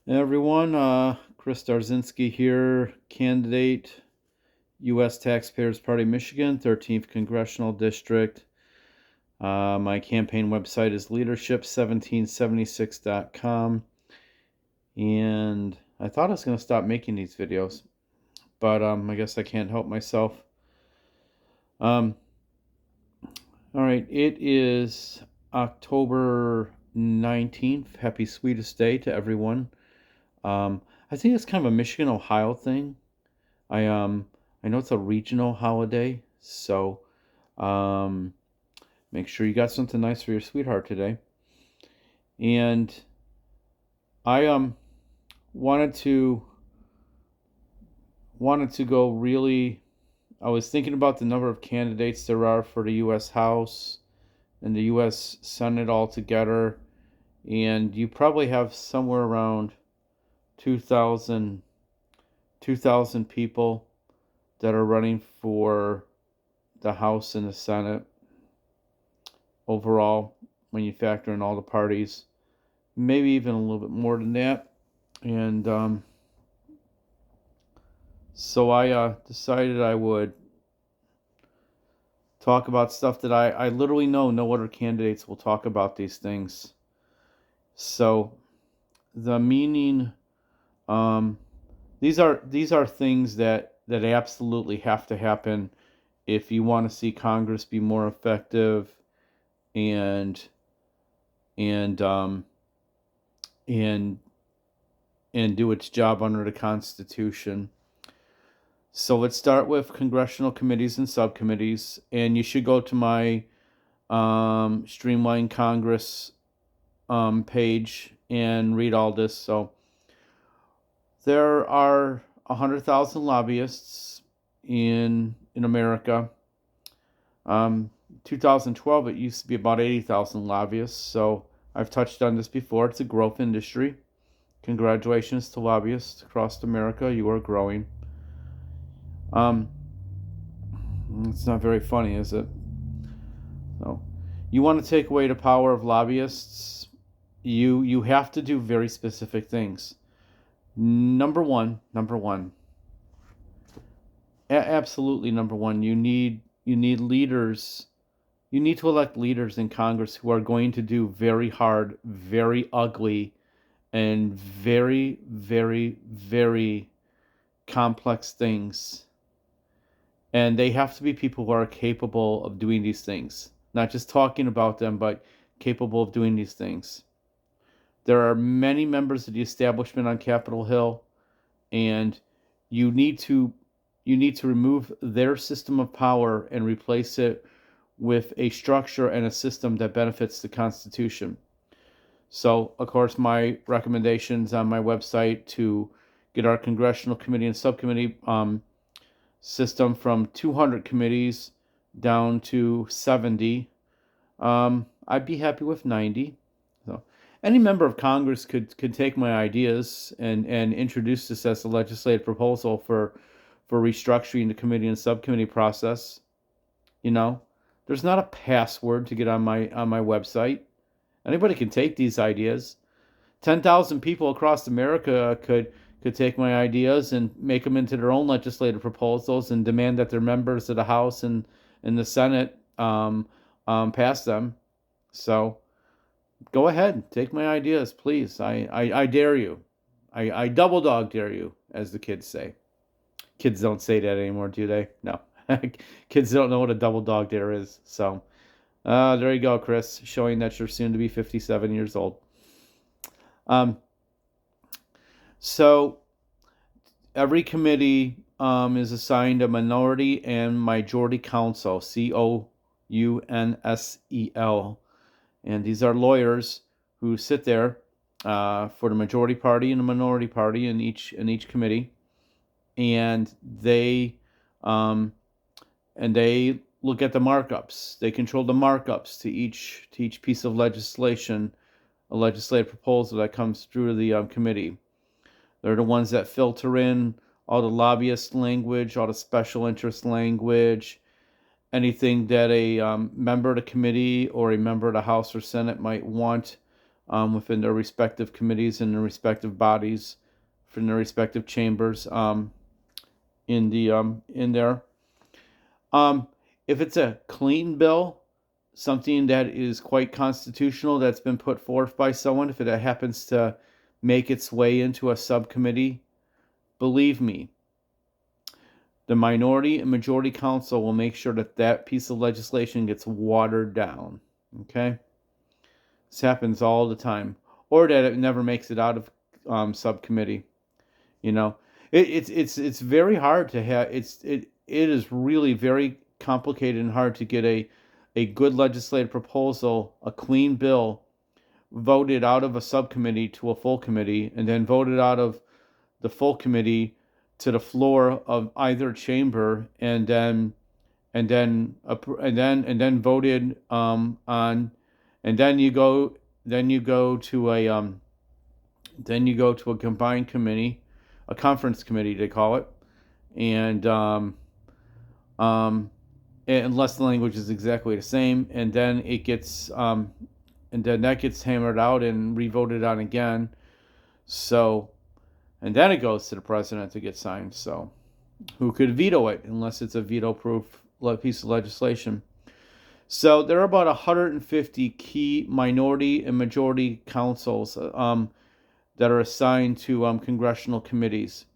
Hey everyone, Chris Dardzinski here, candidate, U.S. Taxpayers Party, Michigan, 13th Congressional District. My campaign website is leadership1776.com, and I thought I was going to stop making these videos, but I guess I can't help myself. All right, it is October 19th. Happy Sweetest Day to everyone. I think it's kind of a Michigan, Ohio thing. I I know it's a regional holiday, so um make sure you got something nice for your sweetheart today. And I wanted to wanted to go really I was thinking about the number of candidates there are for the US House and the US Senate all together, and you probably have somewhere around 2000 2000 people that are running for the House and the Senate overall, when you factor in all the parties, maybe even a little bit more than that. And so I decided I would talk about stuff that I literally know no other candidates will talk about these things. So the meaning, um, these are things that absolutely have to happen if you want to see Congress be more effective and and um, and and do its job under the Constitution. So let's start with congressional committees and subcommittees, and you should go to my Streamline Congress page and read all this. So there are 100,000 lobbyists in America. 2012, it used to be about 80,000 lobbyists. So I've touched on this before. It's a growth industry. Congratulations to lobbyists across America. You are growing. Um, it's not very funny, is it? So, you want to take away the power of lobbyists? You have to do very specific things. Number one, absolutely number one. You need leaders. You need to elect leaders in Congress who are going to do very hard, very ugly, and very, very, very complex things. And they have to be people who are capable of doing these things, not just talking about them, but capable of doing these things. There are many members of the establishment on Capitol Hill, and you need to you need to remove their system of power and replace it with a structure and a system that benefits the Constitution. So, of course, my recommendations on my website to get our congressional committee and subcommittee system from 200 committees down to 70. I'd be happy with 90. So any member of Congress could take my ideas and introduce this as a legislative proposal for restructuring the committee and subcommittee process. You know, there's not a password to get on my website. Anybody can take these ideas. 10,000 people across America could take my ideas and make them into their own legislative proposals and demand that their members of the House and the Senate pass them. So go ahead, take my ideas, please. I dare you. I double dog dare you, as the kids say. Kids don't say that anymore, do they? No. Kids don't know what a double dog dare is. So there you go, Chris, showing that you're soon to be 57 years old. Um, so every committee is assigned a minority and majority counsel, COUNSEL. And these are lawyers who sit there for the majority party and the minority party in each committee, and they look at the markups. They control the markups to each piece of legislation, a legislative proposal that comes through the committee. They're the ones that filter in all the lobbyist language, all the special interest language, anything that a member of the committee or a member of the House or Senate might want within their respective committees and their respective bodies, from their respective chambers, in there. Um, if it's a clean bill, something that is quite constitutional that's been put forth by someone, if it happens to make its way into a subcommittee, believe me, the minority and majority council will make sure that that piece of legislation gets watered down. Okay? This happens all the time. Or that it never makes it out of subcommittee. You know, it's very hard to have. It is really very complicated and hard to get a good legislative proposal, a clean bill, voted out of a subcommittee to a full committee, and then voted out of the full committee to the floor of either chamber, and then voted on, and then you go to a combined committee, a conference committee they call it, and unless the language is exactly the same, and then it gets and then that gets hammered out and revoted on again. So, and then it goes to the president to get signed. So, who could veto it unless it's a veto-proof piece of legislation? So there are about 150 key minority and majority councils that are assigned to congressional committees.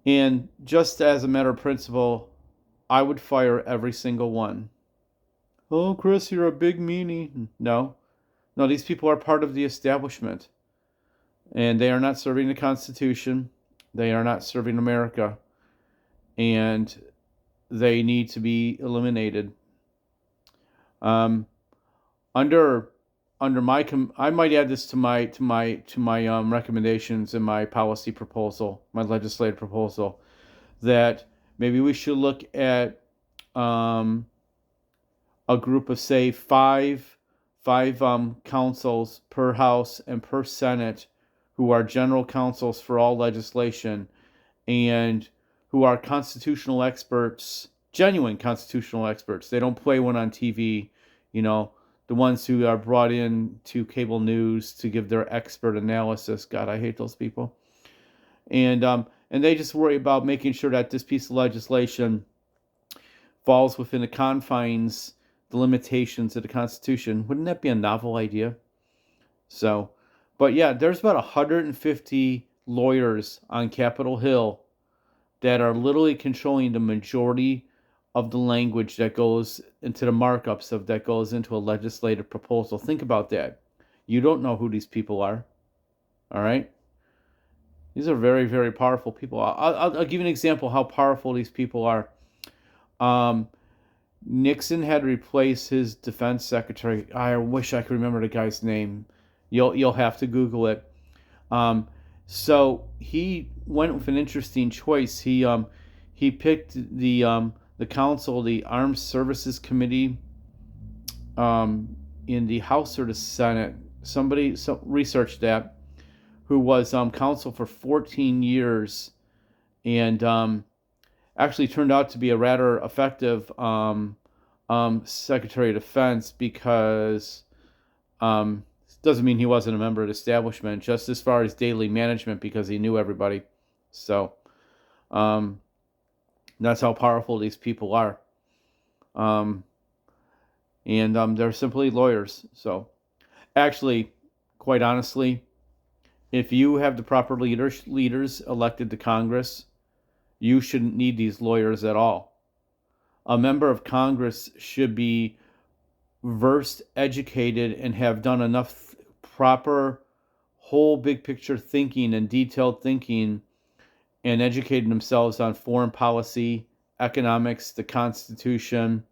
And just as a matter of principle, I would fire every single one. Oh, Chris, you're a big meanie. No, these people are part of the establishment. And they are not serving the Constitution. They are not serving America. And they need to be eliminated. Under my I might add this to my recommendations in my policy proposal, my legislative proposal, that maybe we should look at a group of, say, five councils per House and per Senate who are general counsels for all legislation and who are constitutional experts, genuine constitutional experts. They don't play one on TV, the ones who are brought in to cable news to give their expert analysis. God, I hate those people. And they just worry about making sure that this piece of legislation falls within the confines, the limitations of the Constitution. Wouldn't that be a novel idea? So, but yeah, there's about 150 lawyers on Capitol Hill that are literally controlling the majority of the language that goes into the markups that goes into a legislative proposal. Think about that. You don't know who these people are. All right? These are very, very powerful people. I'll give you an example how powerful these people are. Nixon had to replace his defense secretary. I wish I could remember the guy's name. You'll have to Google it. So he went with an interesting choice. He picked the council, the Armed Services Committee, in the House or the Senate. Somebody researched that, who was counsel for 14 years, and actually turned out to be a rather effective Secretary of Defense, because doesn't mean he wasn't a member of the establishment, just as far as daily management, because he knew everybody. So that's how powerful these people are. And they're simply lawyers. So actually, quite honestly, if you have the proper leaders elected to Congress, you shouldn't need these lawyers at all. A member of Congress should be versed, educated, and have done enough proper whole big picture thinking and detailed thinking, and educated themselves on foreign policy, economics, the Constitution.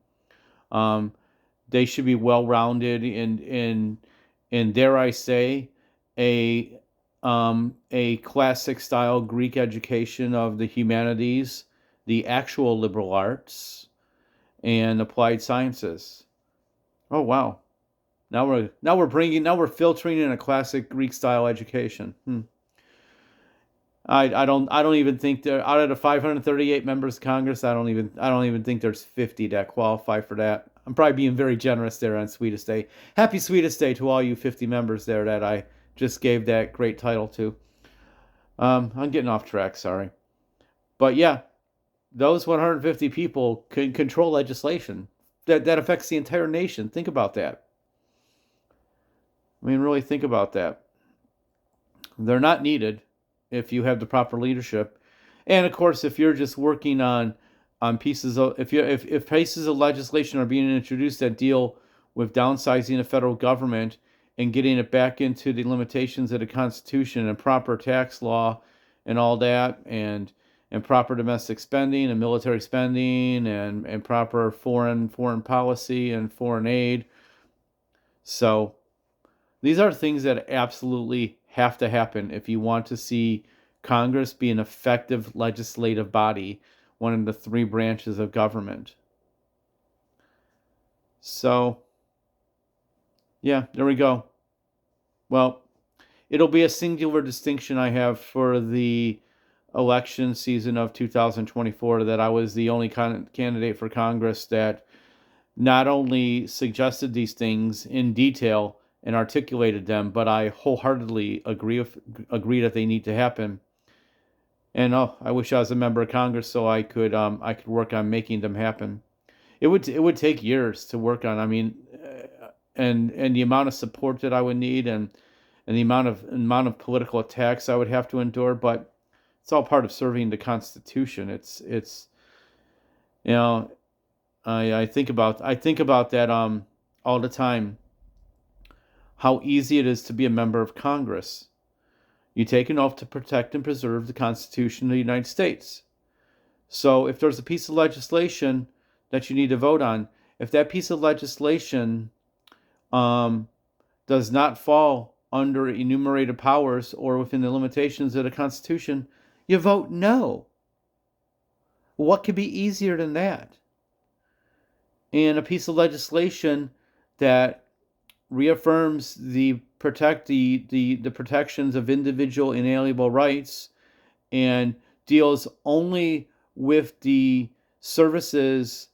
They should be well-rounded in dare I say, a classic style Greek education of the humanities, the actual liberal arts, and applied sciences. Oh wow! Now we're filtering in a classic Greek style education. I don't even think there, out of the 538 members of Congress, I don't even think there's 50 that qualify for that. I'm probably being very generous there on Sweetest Day. Happy Sweetest Day to all you 50 members there that I just gave that great title to. I'm getting off track, sorry. But yeah, those 150 people can control legislation that affects the entire nation. Think about that. I mean, really think about that. They're not needed if you have the proper leadership. And of course, if you're just working on pieces of if pieces of legislation are being introduced that deal with downsizing the federal government and getting it back into the limitations of the Constitution and proper tax law and all that, and proper domestic spending and military spending and proper foreign policy and foreign aid. So these are things that absolutely have to happen if you want to see Congress be an effective legislative body, one of the three branches of government. So, yeah, there we go. Well, it'll be a singular distinction I have for the election season of 2024 that I was the only candidate for Congress that not only suggested these things in detail and articulated them, but I wholeheartedly agree that they need to happen. And I wish I was a member of Congress so I could work on making them happen. It would take years to work on. I mean, and the amount of support that I would need, and the amount of political attacks I would have to endure. But it's all part of serving the Constitution. It's you know I think about that all the time. How easy it is to be a member of Congress. You take an oath to protect and preserve the Constitution of the United States. So if there's a piece of legislation that you need to vote on, if that piece of legislation does not fall under enumerated powers or within the limitations of the Constitution, you vote no. What could be easier than that? And a piece of legislation that reaffirms the protections of individual inalienable rights and deals only with the services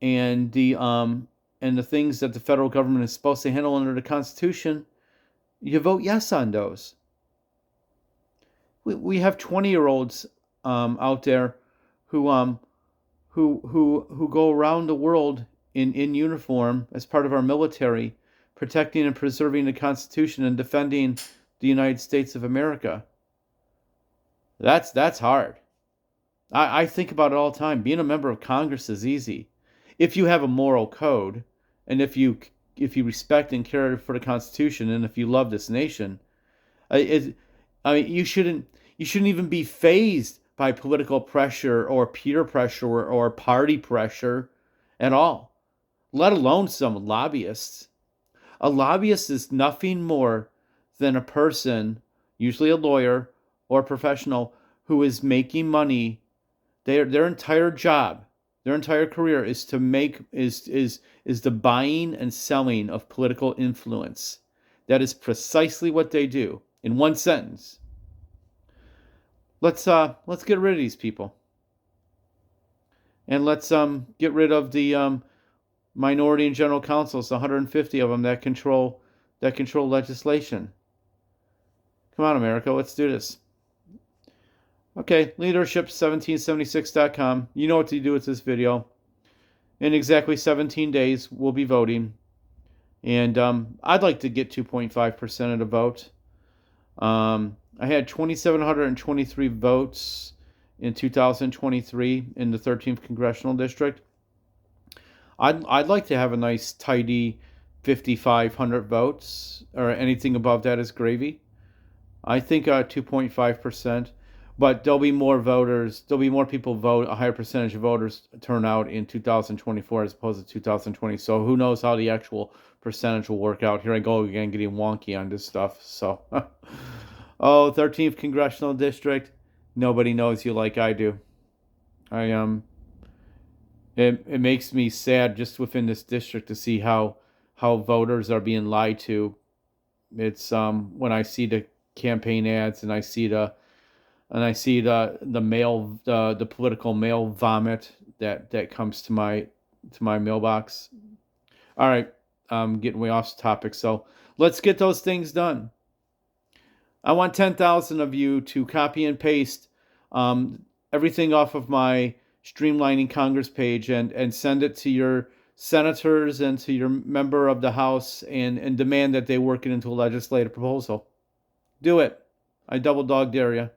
and the things that the federal government is supposed to handle under the Constitution, you vote yes on those. We have 20-year-olds out there who go around the world in uniform as part of our military, protecting and preserving the Constitution and defending the United States of America. That's hard. I think about it all the time. Being a member of Congress is easy if you have a moral code, and if you respect and care for the Constitution, and if you love this nation. I mean, you shouldn't even be fazed by political pressure or peer pressure or party pressure at all, let alone some lobbyists. A lobbyist is nothing more than a person, usually a lawyer or a professional, who is making money. Their entire job, their entire career is to make is the buying and selling of political influence. That is precisely what they do. In one sentence. Let's get rid of these people. And let's get rid of the minority and general councils, 150 of them that control legislation. Come on, America, let's do this. Okay, leadership1776.com. You know what to do with this video. In exactly 17 days, we'll be voting. And I'd like to get 2.5% of the vote. I had 2,723 votes in 2023 in the 13th Congressional District. I'd like to have a nice tidy 5,500 votes, or anything above that is gravy. I think 2.5%, but there'll be more voters. There'll be more people vote. A higher percentage of voters turn out in 2024 as opposed to 2020. So who knows how the actual percentage will work out? Here I go again, getting wonky on this stuff. So, 13th Congressional District. Nobody knows you like I do. It makes me sad just within this district to see how voters are being lied to. It's when I see the campaign ads and I see the mail, the political mail vomit that comes to my mailbox. All right, I'm getting way off topic. So let's get those things done. I want 10,000 of you to copy and paste everything off of my Streamlining Congress page and send it to your senators and to your member of the House and demand that they work it into a legislative proposal. Do it. I double dog dare you.